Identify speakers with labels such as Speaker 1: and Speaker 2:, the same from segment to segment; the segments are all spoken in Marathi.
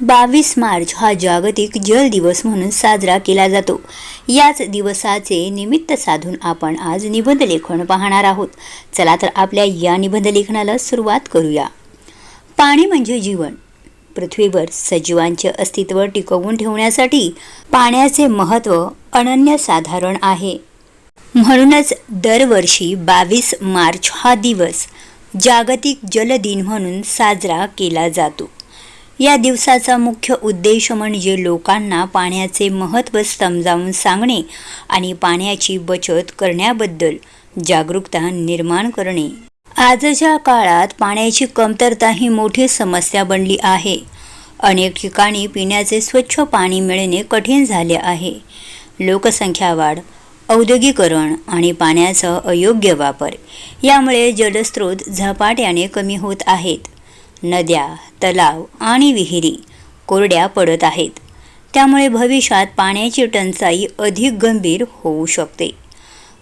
Speaker 1: 22 मार्च हा जागतिक जल दिवस म्हणून साजरा केला जातो। याच दिवसाचे निमित्त साधून आपण आज निबंध लेखन पाहणार आहोत। चला तर आपल्या या निबंध लेखनाला सुरुवात करूया। पाणी म्हणजे जीवन। पृथ्वीवर सजीवांचे अस्तित्व टिकवून ठेवण्यासाठी पाण्याचे महत्त्व अनन्यसाधारण आहे। म्हणूनच दरवर्षी 22 मार्च हा दिवस जागतिक जल दिन म्हणून साजरा केला जातो। या दिवसाचा मुख्य उद्देश म्हणजे लोकांना पाण्याचे महत्त्व समजावून सांगणे आणि पाण्याची बचत करण्याबद्दल जागरूकता निर्माण करणे। आजच्या काळात पाण्याची कमतरता ही मोठी समस्या बनली आहे। अनेक ठिकाणी पिण्याचे स्वच्छ पाणी मिळणे कठीण झाले आहे। लोकसंख्या वाढ, औद्योगिकरण आणि पाण्याचा अयोग्य वापर यामुळे जलस्रोत झपाट्याने कमी होत आहेत। नद्या, तलाव आणि विहिरी कोरड्या पडत आहेत। त्यामुळे भविष्यात पाण्याची टंचाई अधिक गंभीर होऊ शकते।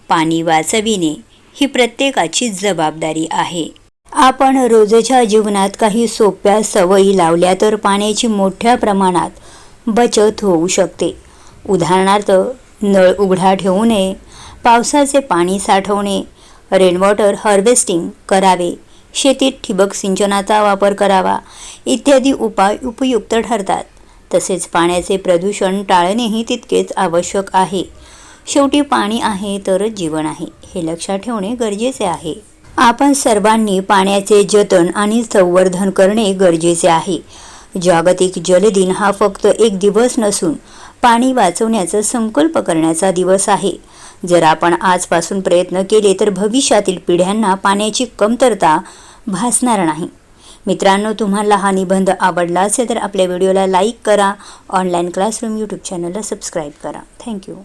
Speaker 1: पाणी वाचविणे ही प्रत्येकाची जबाबदारी आहे। आपण रोजच्या जीवनात काही सोप्या सवयी लावल्या तर पाण्याची मोठ्या प्रमाणात बचत होऊ शकते। उदाहरणार्थ, नळ उघडा ठेवू नये, पावसाचे पाणी साठवणे, रेनवॉटर हार्वेस्टिंग करावे, शेतीत ठिबक सिंचनाचा वापर करावा इत्यादी उपाय उपयुक्त ठरतात। तसेच पाण्याचे प्रदूषण टाळणेही तितकेच आवश्यक आहे। शेवटी पाणी आहे तरच जीवन आहे, हे लक्षात ठेवणे गरजेचे आहे। आपण सर्वांनी पाण्याचे जतन आणि संवर्धन करणे गरजेचे आहे। जागतिक जल दिन हा फक्त एक दिवस नसून पाणी वाचवण्याचा संकल्प करण्याचा दिवस आहे। जर आपण आजपासून प्रयत्न केले तर भविष्यातील पिढ्यांना पाण्याची कमतरता भासणार नाही। मित्रांनो, तुम्हाला हा निबंध आवडला असेल तर आपल्या व्हिडिओला लाईक करा। ऑनलाईन क्लासरूम यूट्यूब चॅनलला सबस्क्राईब करा। थँक्यू।